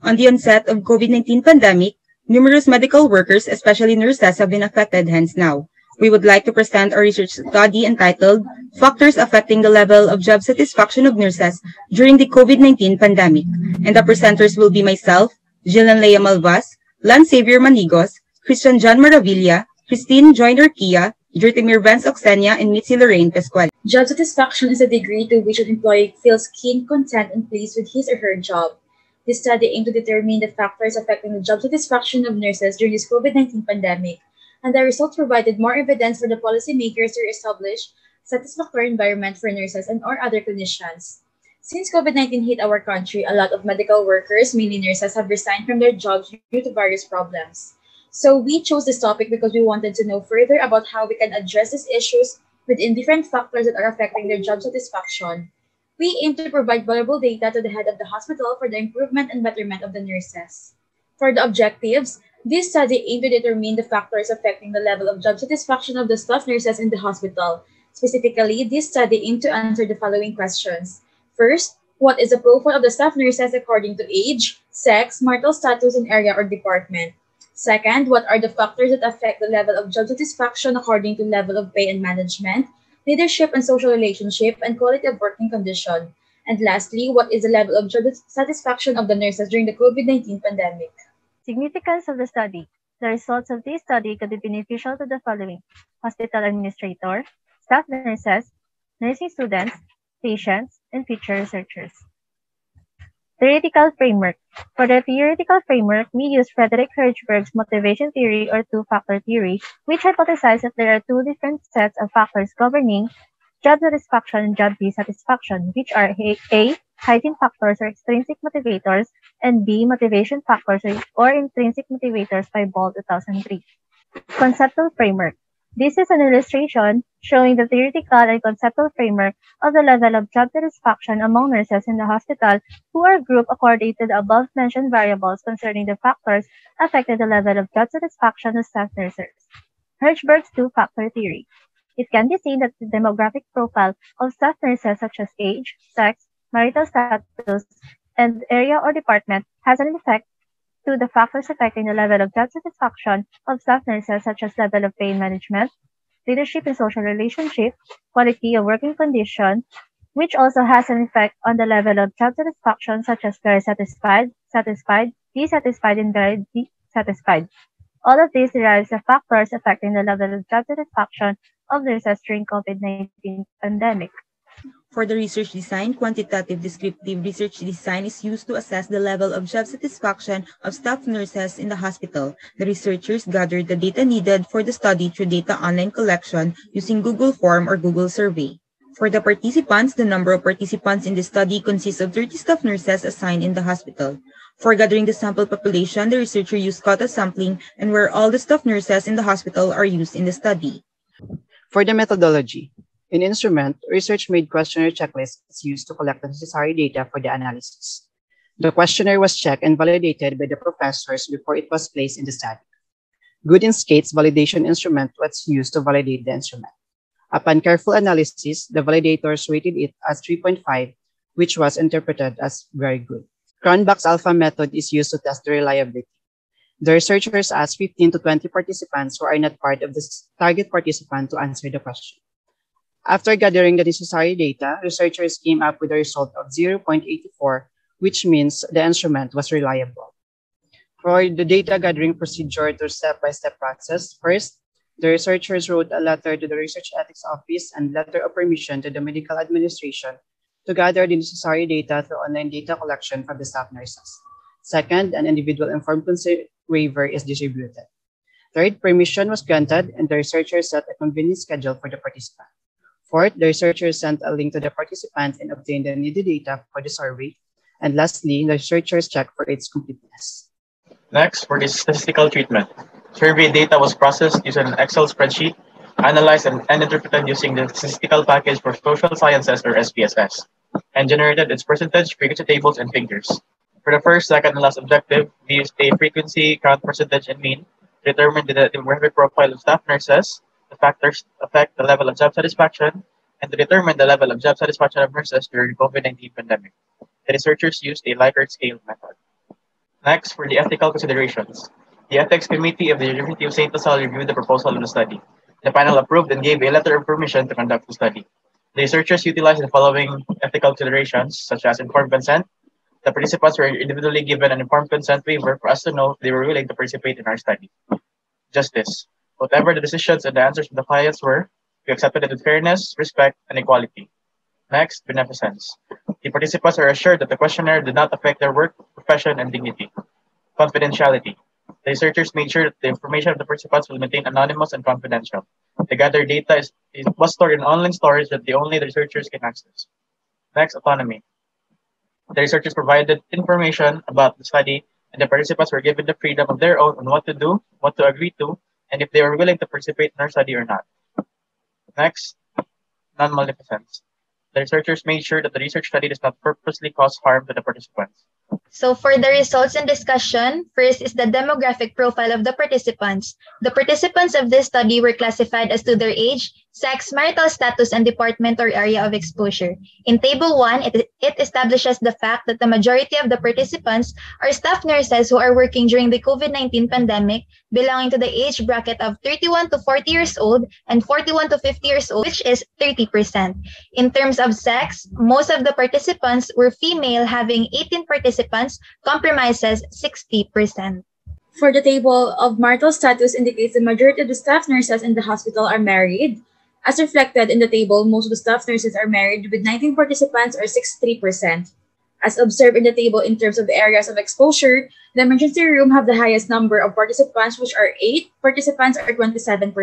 On the onset of COVID-19 pandemic, numerous medical workers, especially nurses, have been affected, hence now. We would like to present our research study entitled Factors Affecting the Level of Job Satisfaction of Nurses During the COVID-19 Pandemic. And the presenters will be myself, Jillian Lea Malvas, Lan Xavier Manigos, Christian John Maravilla, Christine Joyner Kia, Jertimir Vance Oxenia, and Mitzi Lorraine Pescual. Job satisfaction is the degree to which an employee feels keen, content, and pleased with his or her job. This study aimed to determine the factors affecting the job satisfaction of nurses during this COVID-19 pandemic, and the results provided more evidence for the policymakers to establish a satisfactory environment for nurses and or other clinicians. Since COVID-19 hit our country, a lot of medical workers, mainly nurses, have resigned from their jobs due to various problems. So we chose this topic because we wanted to know further about how we can address these issues within different factors that are affecting their job satisfaction. We aim to provide valuable data to the head of the hospital for the improvement and betterment of the nurses. For the objectives, this study aimed to determine the factors affecting the level of job satisfaction of the staff nurses in the hospital. Specifically, this study aimed to answer the following questions. First, what is the profile of the staff nurses according to age, sex, marital status, and area or department? Second, what are the factors that affect the level of job satisfaction according to level of pay and management, leadership and social relationship, and quality of working condition? And lastly, what is the level of job satisfaction of the nurses during the COVID-19 pandemic? Significance of the study. The results of this study could be beneficial to the following: hospital administrator, staff nurses, nursing students, patients, and future researchers. Theoretical framework. For the theoretical framework, we use Frederick Hirschberg's motivation theory or two-factor theory, which hypothesizes that there are two different sets of factors governing job satisfaction and job dissatisfaction, which are A, hygiene factors or extrinsic motivators, and B, motivation factors or intrinsic motivators by Ball 2003. Conceptual framework. This is an illustration showing the theoretical and conceptual framework of the level of job satisfaction among nurses in the hospital who are grouped according to the above-mentioned variables concerning the factors affecting the level of job satisfaction of staff nurses. Hirschberg's two-factor theory. It can be seen that the demographic profile of staff nurses such as age, sex, marital status, and area or department has an effect to the factors affecting the level of job satisfaction of staff nurses such as level of pain management, leadership and social relationship, quality of working condition, which also has an effect on the level of job satisfaction such as very satisfied, satisfied, dissatisfied, and very dissatisfied. All of these derives the factors affecting the level of job satisfaction of nurses during COVID-19 pandemic. For the research design, quantitative descriptive research design is used to assess the level of job satisfaction of staff nurses in the hospital. The researchers gathered the data needed for the study through data online collection using Google Form or Google Survey. For the participants, the number of participants in the study consists of 30 staff nurses assigned in the hospital. For gathering the sample population, the researcher used quota sampling and where all the staff nurses in the hospital are used in the study. For the methodology, in Instrument, research-made questionnaire checklist is used to collect the necessary data for the analysis. The questionnaire was checked and validated by the professors before it was placed in the study. Goodin-Skate's validation instrument was used to validate the instrument. Upon careful analysis, the validators rated it as 3.5, which was interpreted as very good. Cronbach's alpha method is used to test the reliability. The researchers asked 15 to 20 participants who are not part of the target participant to answer the question. After gathering the necessary data, researchers came up with a result of 0.84, which means the instrument was reliable. For the data gathering procedure to step-by-step process, first, the researchers wrote a letter to the Research Ethics Office and letter of permission to the Medical Administration to gather the necessary data through online data collection from the staff nurses. Second, an individual informed consent waiver is distributed. Third, permission was granted and the researchers set a convenient schedule for the participant. Fourth, the researchers sent a link to the participant and obtained the needed data for the survey. And lastly, the researchers checked for its completeness. Next, for the statistical treatment. Survey data was processed using an Excel spreadsheet, analyzed and interpreted using the Statistical Package for Social Sciences or SPSS, and generated its percentage, frequency tables, and figures. For the first, second, and last objective, we used a frequency, count, percentage, and mean to determine the demographic profile of staff nurses, the factors affect the level of job satisfaction, and to determine the level of job satisfaction of nurses during the COVID-19 pandemic. The researchers used a Likert scale method. Next, for the ethical considerations. The Ethics Committee of the University of St. LaSalle reviewed the proposal of the study. The panel approved and gave a letter of permission to conduct the study. The researchers utilized the following ethical considerations, such as informed consent. The participants were individually given an informed consent waiver for us to know if they were willing to participate in our study. Justice. Whatever the decisions and the answers of the clients were, we accepted it with fairness, respect, and equality. Next, beneficence. The participants are assured that the questionnaire did not affect their work, profession, and dignity. Confidentiality. The researchers made sure that the information of the participants will maintain anonymous and confidential. The gathered data was stored in online storage that only the researchers can access. Next, autonomy. The researchers provided information about the study, and the participants were given the freedom of their own on what to do, what to agree to, and if they were willing to participate in our study or not. Next, non-maleficence. The researchers made sure that the research study does not purposely cause harm to the participants. So for the results and discussion, first is the demographic profile of the participants. The participants of this study were classified as to their age, sex, marital status, and department or area of exposure. In Table 1, it establishes the fact that the majority of the participants are staff nurses who are working during the COVID-19 pandemic, belonging to the age bracket of 31 to 40 years old and 41 to 50 years old, which is 30%. In terms of sex, most of the participants were female, having 18 participants, compromises 60%. For the table of marital status indicates the majority of the staff nurses in the hospital are married. As reflected in the table, most of the staff nurses are married with 19 participants or 63%. As observed in the table in terms of the areas of exposure, the emergency room have the highest number of participants, which are 8 participants or 27%.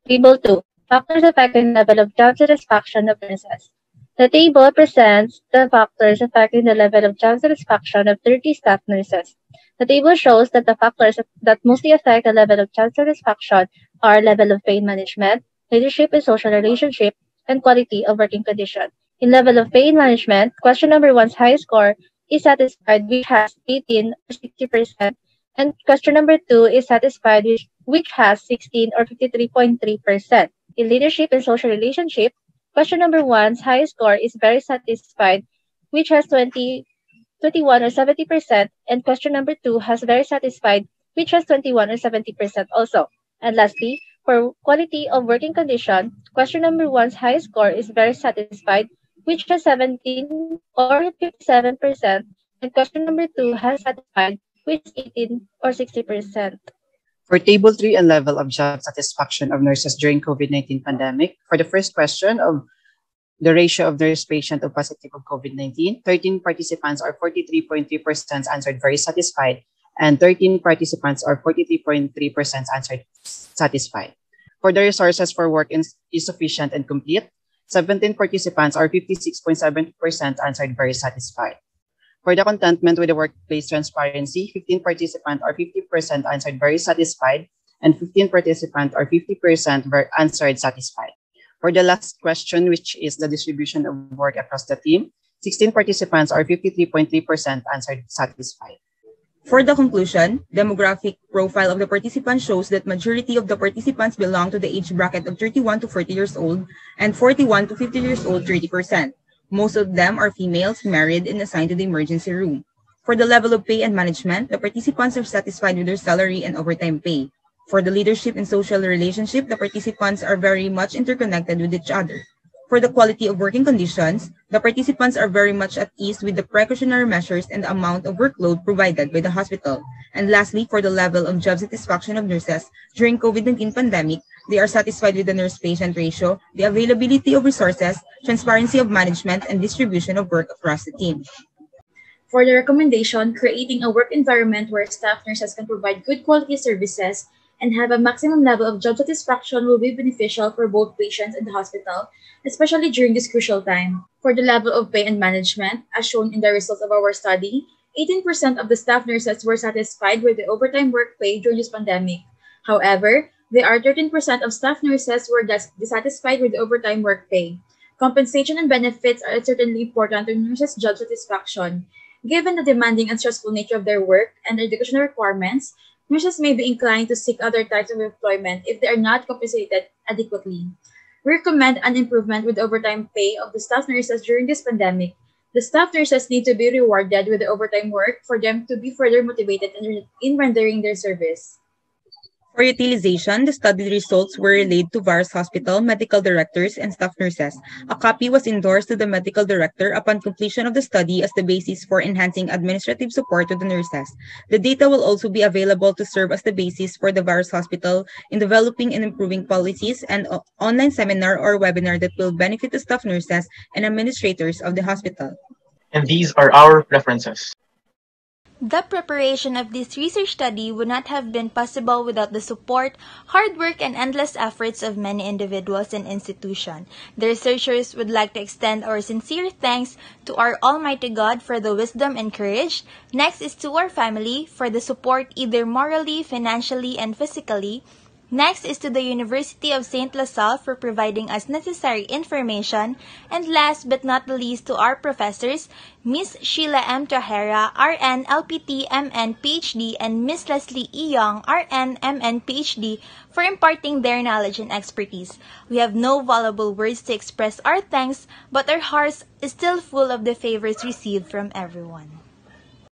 Table 2. Factors affecting the level of job satisfaction of nurses. The table presents the factors affecting the level of job satisfaction of 30 staff nurses. The table shows that the factors that mostly affect the level of job satisfaction are level of pain management, leadership and social relationship, and quality of working condition. In level of pain management, question number 1's highest score is satisfied, which has 18 or 60%, and question number 2 is satisfied, which has 16 or 53.3%. In leadership and social relationship, question number 1's highest score is very satisfied, which has 21 or 70%, and question number 2 has very satisfied, which has 21 or 70% also. And lastly, for quality of working condition, question number 1's highest score is very satisfied, which has 17 or 57%, and question number 2 has satisfied, which is 18 or 60%. For Table 3 and level of job satisfaction of nurses during COVID-19 pandemic, for the first question of the ratio of nurse patient of positive of COVID-19, 13 participants or 43.3% answered very satisfied, and 13 participants or 43.3% answered satisfied. For the resources for work is sufficient and complete, 17 participants or 56.7% answered very satisfied. For the contentment with the workplace transparency, 15 participants or 50% answered very satisfied, and 15 participants or 50% answered satisfied. For the last question, which is the distribution of work across the team, 16 participants or 53.3% answered satisfied. For the conclusion, demographic profile of the participants shows that majority of the participants belong to the age bracket of 31 to 40 years old and 41 to 50 years old, 30%. Most of them are females, married, and assigned to the emergency room. For the level of pay and management, the participants are satisfied with their salary and overtime pay. For the leadership and social relationship, the participants are very much interconnected with each other. For the quality of working conditions, the participants are very much at ease with the precautionary measures and the amount of workload provided by the hospital. And lastly, for the level of job satisfaction of nurses during COVID-19 pandemic, they are satisfied with the nurse-patient ratio, the availability of resources, transparency of management, and distribution of work across the team. For the recommendation, creating a work environment where staff nurses can provide good quality services and have a maximum level of job satisfaction will be beneficial for both patients and the hospital, especially during this crucial time. For the level of pay and management, as shown in the results of our study, 18% of the staff nurses were satisfied with the overtime work pay during this pandemic. However, there are 13% of staff nurses who were dissatisfied with the overtime work pay. Compensation and benefits are certainly important to nurses' job satisfaction. Given the demanding and stressful nature of their work and their educational requirements, nurses may be inclined to seek other types of employment if they are not compensated adequately. We recommend an improvement with overtime pay of the staff nurses during this pandemic. The staff nurses need to be rewarded with the overtime work for them to be further motivated in rendering their service. For utilization, the study results were relayed to various hospital, medical directors, and staff nurses. A copy was endorsed to the medical director upon completion of the study as the basis for enhancing administrative support to the nurses. The data will also be available to serve as the basis for the various hospital in developing and improving policies and online seminar or webinar that will benefit the staff nurses and administrators of the hospital. And these are our references. The preparation of this research study would not have been possible without the support, hard work, and endless efforts of many individuals and institutions. The researchers would like to extend our sincere thanks to our Almighty God for the wisdom and courage. Next is to our family for the support either morally, financially, and physically. Next is to the University of St. LaSalle for providing us necessary information. And last but not the least to our professors, Ms. Sheila M. Trajera, RN, LPT, MN, PhD, and Ms. Leslie E. Young, RN, MN, PhD, for imparting their knowledge and expertise. We have no valuable words to express our thanks, but our hearts is still full of the favors received from everyone.